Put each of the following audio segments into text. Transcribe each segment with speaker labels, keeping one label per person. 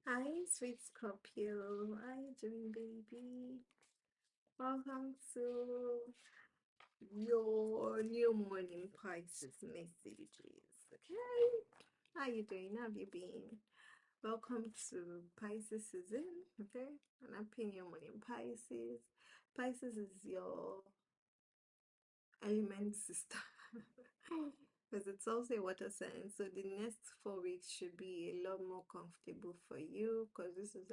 Speaker 1: Hi, sweet Scorpio. How you doing, baby? Welcome to your new morning Pisces messages. Okay, how you doing? How have you been? Welcome to Pisces season. Okay, and I'm paying your morning Pisces. Pisces is your element sister. Because it's also a water sign, so the next 4 weeks should be a lot more comfortable for you because this is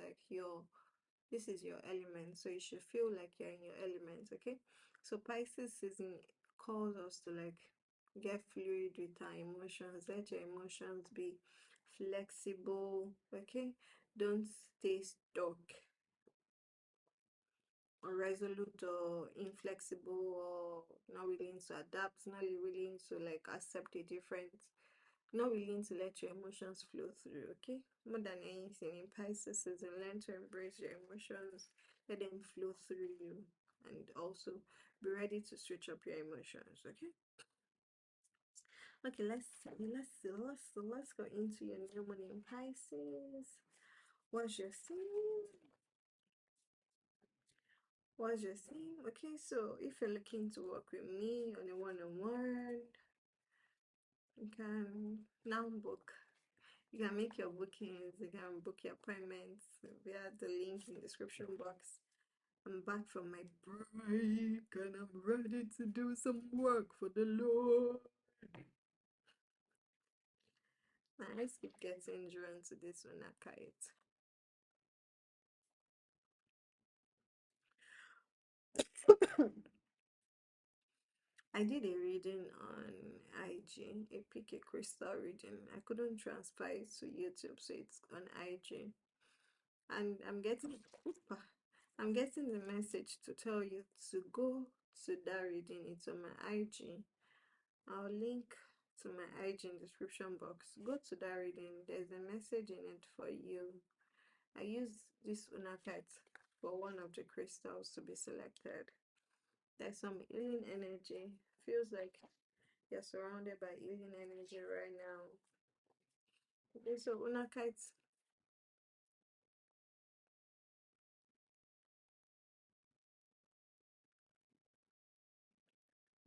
Speaker 1: your element, so you should feel like you're in your element. Okay, so Pisces season calls us to like get fluid with our emotions. Let your emotions be flexible. Okay, don't stay stuck or resolute or inflexible or not willing to adapt, not willing to like accept a difference, not willing to let your emotions flow through. Okay, more than anything in Pisces season, learn to embrace your emotions, let them flow through you, and also be ready to switch up your emotions. Okay, let's go into your new moon in Pisces. What's your theme? Okay, so if you're looking to work with me on a one-on-one, you can now book. You can make your bookings, you can book your appointments via the link in the description box. I'm back from my break and I'm ready to do some work for the Lord. Now let's keep getting drawn to this one, kite. I did a reading on IG, a pick a crystal reading. I couldn't transfer it to YouTube, so it's on IG. And I'm getting the message to tell you to go to that reading. It's on my IG. I'll link to my IG in the description box. Go to that reading. There's a message in it for you. I use this Unakat for one of the crystals to be selected. There's some healing energy. Feels like you're surrounded by healing energy right now. Okay, so Unakat,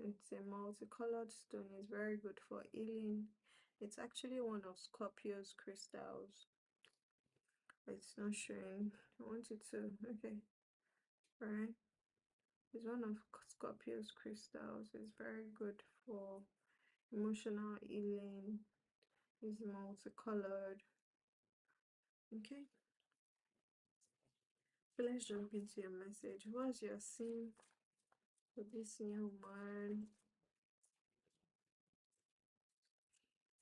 Speaker 1: it's a multicolored stone. It's very good for healing. It's actually one of Scorpio's crystals. It's not showing. I want it to. Okay, all right. It's one of Scorpio's crystals. It's very good for emotional healing. It's multicolored. Okay, so let's jump into your message. What's your scene for this new man?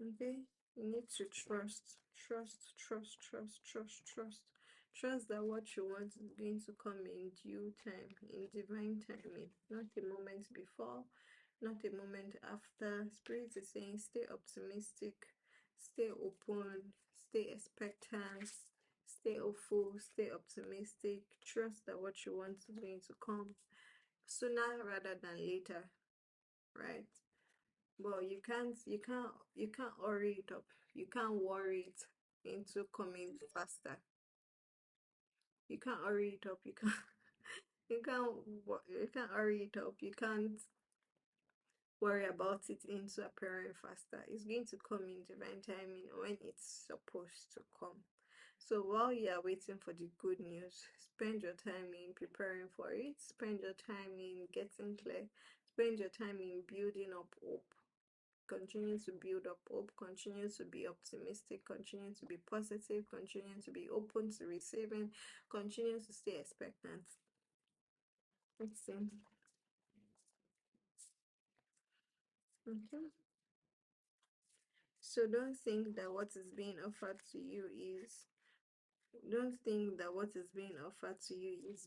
Speaker 1: Okay, you need to trust that what you want is going to come in due time, in divine timing, not a moment before, not a moment after. Spirit is saying stay optimistic, stay open, stay expectant, stay hopeful, stay optimistic. Trust that what you want is going to come sooner rather than later, right? But you can't hurry it up. You can't worry it into coming faster. You can't hurry it up. You can't hurry it up. You can't worry about it into appearing faster. It's going to come in divine timing when it's supposed to come. So while you are waiting for the good news, spend your time in preparing for it. Spend your time in getting clear. Spend your time in building up hope. Continue to build up hope, continue to be optimistic, continue to be positive, continue to be open to receiving, continue to stay expectant. Let's see. Okay. So don't think that what is being offered to you is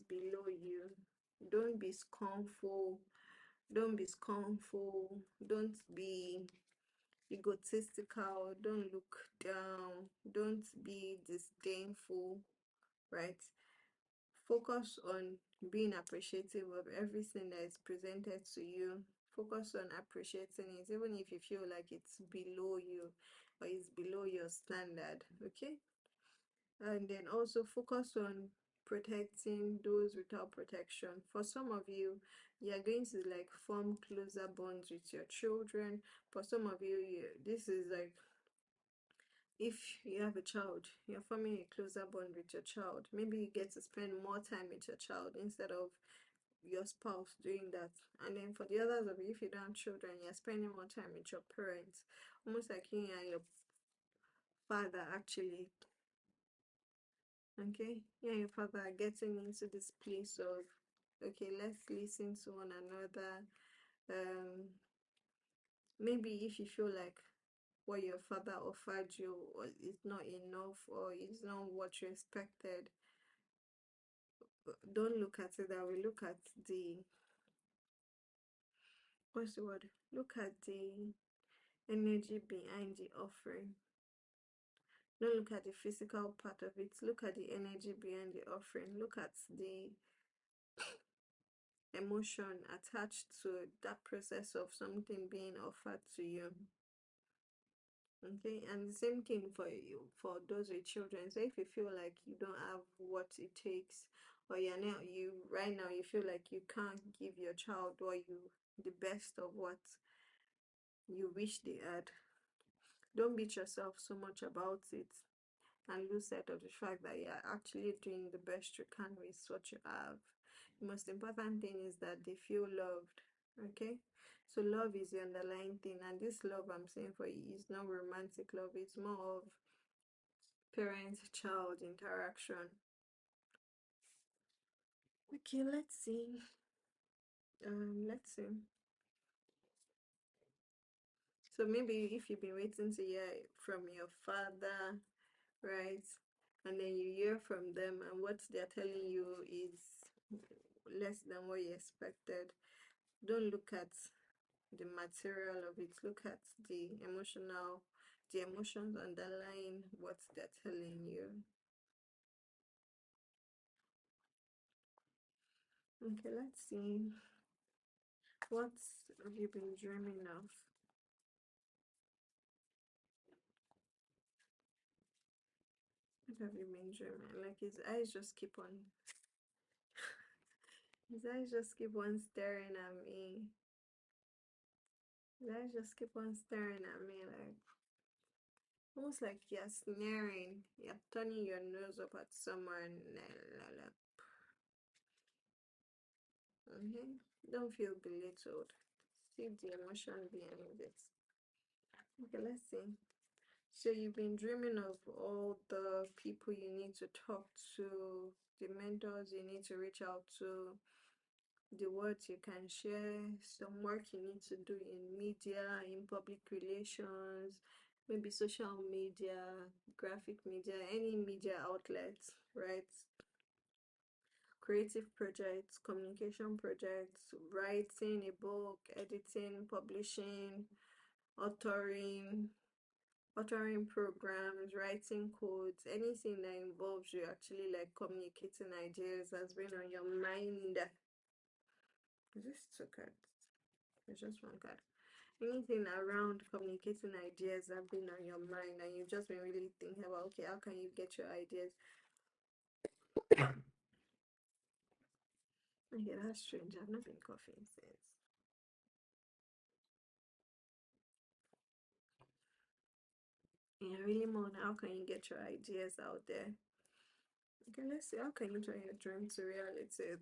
Speaker 1: below you. Don't be scornful. Don't be scornful. Don't be egotistical. Don't look down. Don't be disdainful, right? Focus on being appreciative of everything that is presented to you. Focus on appreciating it, even if you feel like it's below you or it's below your standard. Okay, And then also focus on protecting those without protection. For some of you, you're going to like form closer bonds with your children. For some of you, this is like, if you have a child, you're forming a closer bond with your child. Maybe you get to spend more time with your child instead of your spouse doing that. And then for the others of you, if you don't have children, you're spending more time with your parents, almost like you and your father actually. Okay, you and your father are getting into this place of, okay, let's listen to one another. Maybe if you feel like what your father offered you is not enough or is not what you expected, don't look at it that way. Look at the, what's the word? Look at the energy behind the offering. Don't look at the physical part of it. Look at the energy behind the offering. Look at the emotion attached to that process of something being offered to you. Okay, and the same thing for you, for those with children. So if you feel like you don't have what it takes, or you're now, you right now you feel like you can't give your child or you the best of what you wish they had, don't beat yourself so much about it and lose sight of the fact that you're actually doing the best you can with what you have. The most important thing is that they feel loved. Okay, so love is the underlying thing, and this love I'm saying for you is not romantic love, it's more of parent-child interaction. Okay, let's see. So maybe if you've been waiting to hear from your father, right, and then you hear from them and what they're telling you is less than what you expected, don't look at the material of it. Look at the emotions underlying what they're telling you. Okay, let's see. What have you been dreaming of? What have you been dreaming? Like his eyes just keep on staring at me. His eyes just keep on staring at me, like almost like you're sneering. You're turning your nose up at someone. Like, okay, don't feel belittled. See the emotion behind it. Okay, let's see. So you've been dreaming of all the people you need to talk to, the mentors you need to reach out to, the words you can share, some work you need to do in media, in public relations, maybe social media, graphic media, any media outlet, right? Creative projects, communication projects, writing a book, editing, publishing, authoring, programs, writing codes, anything that involves you actually like communicating ideas has been on your mind. Is this two cards? It's just one card. Anything around communicating ideas have been on your mind and you've just been really thinking about, okay, how can you get your ideas? Okay, that's strange. I've not been coughing since. Yeah, really more. How can you get your ideas out there? Okay, let's see. How can you turn your dream to reality?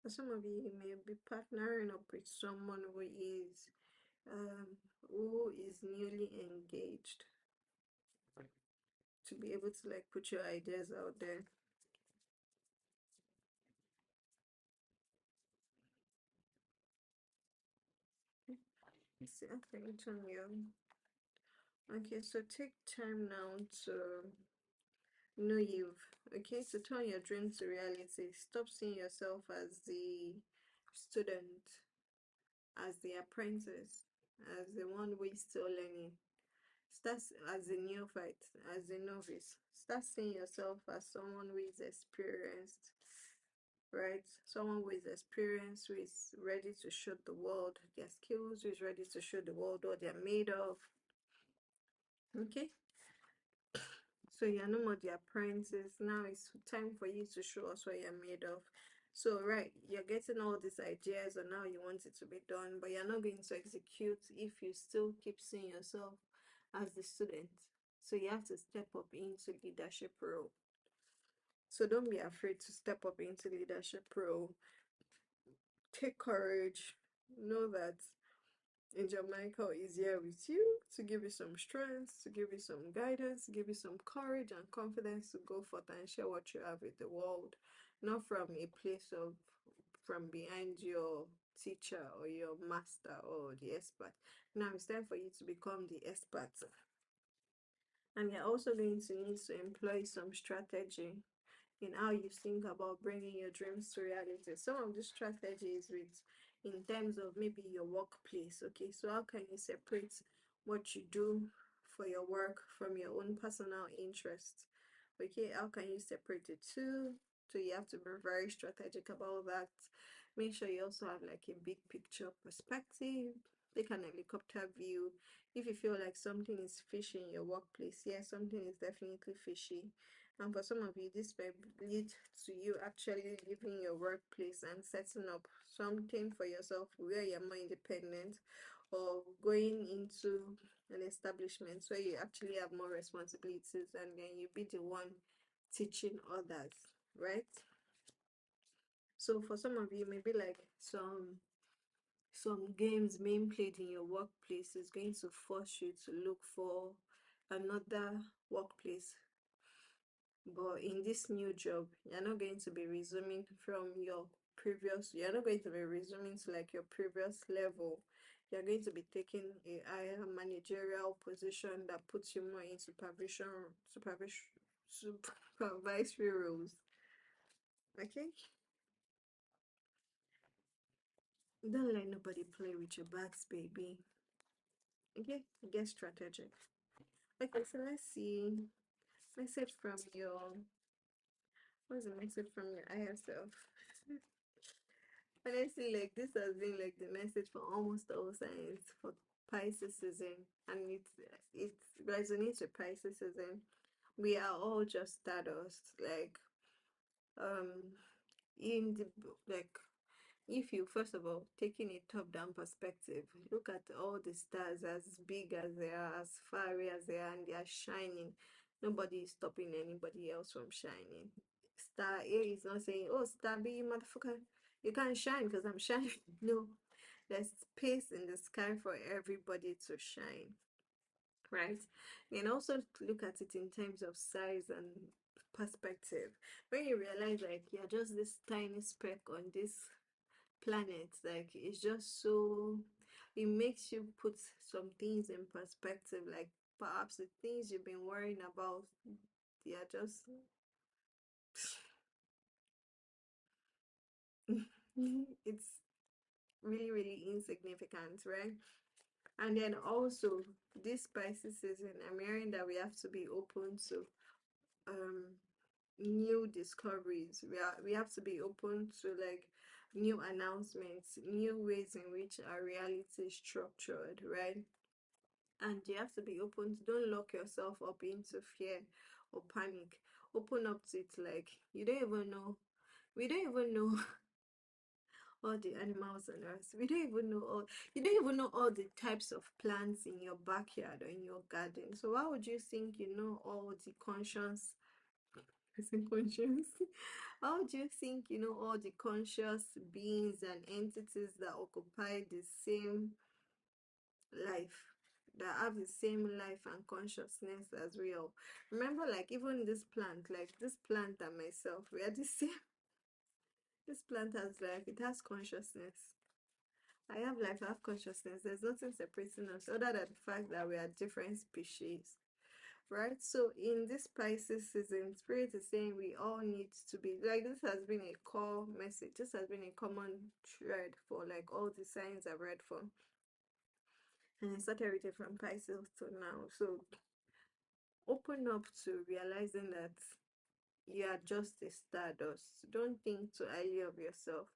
Speaker 1: For some of you, you may be partnering up with someone um, who is newly engaged to be able to like put your ideas out there. Let's see. Okay, turn your. Okay, so take time now to know you've. Okay, to turn your dream to reality. Stop seeing yourself as the student, as the apprentice, as the one who is still learning. Start as a neophyte, as a novice. Start seeing yourself as someone who is experienced. right? Someone with experience, who is ready to show the world their skills, who is ready to show the world what they're made of. Okay, so you're no more the apprentice. Now it's time for you to show us what you're made of. So, right, you're getting all these ideas on how you want it to be done, but you're not going to execute if you still keep seeing yourself as the student. So you have to step up into leadership role. So don't be afraid to step up into leadership role. Take courage. Know that Angel Michael is here with you to give you some strength, to give you some guidance, to give you some courage and confidence to go forth and share what you have with the world. Not from a place of from behind your teacher or your master or the expert. Now it's time for you to become the expert. And you're also going to need to employ some strategy in how you think about bringing your dreams to reality. Some of the strategies with in terms of maybe your workplace. Okay, so how can you separate what you do for your work from your own personal interest? Okay, how can you separate the two? So you have to be very strategic about that. Make sure you also have like a big picture perspective. Take an helicopter view. If you feel like something is fishy in your workplace, yeah, something is definitely fishy. And for some of you, this may lead to you actually leaving your workplace and setting up something for yourself where you're more independent, or going into an establishment where you actually have more responsibilities and then you be the one teaching others, right? So for some of you, maybe like some games being played in your workplace is going to force you to look for another workplace. But in this new job, you're not going to be resuming from your previous, you're not going to be resuming to like your previous level. You're going to be taking a higher managerial position that puts you more in supervisory roles. Okay? Don't let nobody play with your bags, baby. Okay? Get strategic. Okay, so let's see. Message from your, what's the message from your higher self? Honestly, like this has been like the message for almost all signs for Pisces season, and it resonates with Pisces season. We are all just stardust. Like in the like if you first of all taking a top-down perspective, look at all the stars as big as they are, as far away as they are, and they are shining. Nobody is stopping anybody else from shining. Star A is not saying, "Oh, Star B, you motherfucker, you can't shine because I'm shining." No, there's space in the sky for everybody to shine, right? And also look at it in terms of size and perspective. When you realize like you're just this tiny speck on this planet, like it's just so, it makes you put some things in perspective, like perhaps the things you've been worrying about, they are just it's really really insignificant, right? And then also this Pisces season, I'm hearing that we have to be open to um new discoveries. We have to be open to like new announcements, new ways in which our reality is structured, right? And you have to be open to, don't lock yourself up into fear or panic. Open up to it. Like you don't even know, we don't even know all the animals on earth. We don't even know all, you don't even know all the types of plants in your backyard or in your garden. So why would you think you know all the conscious conscious how do you think you know all the conscious beings and entities that occupy the same life, that have the same life and consciousness as we all? Remember, like even this plant, like this plant and myself, we are the same. This plant has life, it has consciousness. I have life, I have consciousness. There's nothing separating us other than the fact that we are different species, right? So in this Pisces season, Spirit is saying we all need to be like, this has been a core message. This has been a common thread for like all the signs I've read for. And I started reading from Pisces to now. So open up to realizing that you are just a stardust. Don't think too highly of yourself,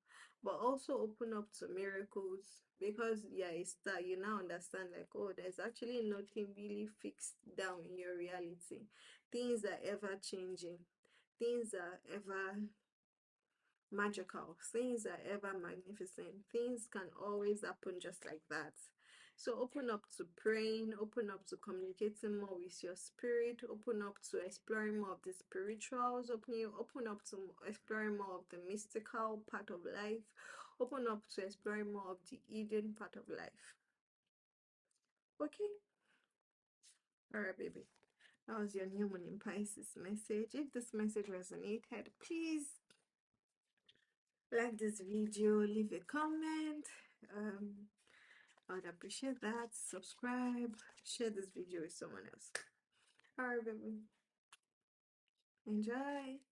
Speaker 1: but also open up to miracles, because you're a star. You now understand, like, oh, there's actually nothing really fixed down in your reality. Things are ever changing, things are ever magical, things are ever magnificent, things can always happen just like that. So open up to praying, open up to communicating more with your spirit, open up to exploring more of the spirituals, open up to exploring more of the mystical part of life, open up to exploring more of the hidden part of life. Okay? Alright, baby. That was your new moon in Pisces message. If this message resonated, please like this video, leave a comment. I would appreciate that. Subscribe, share this video with someone else. Alright, baby. Enjoy.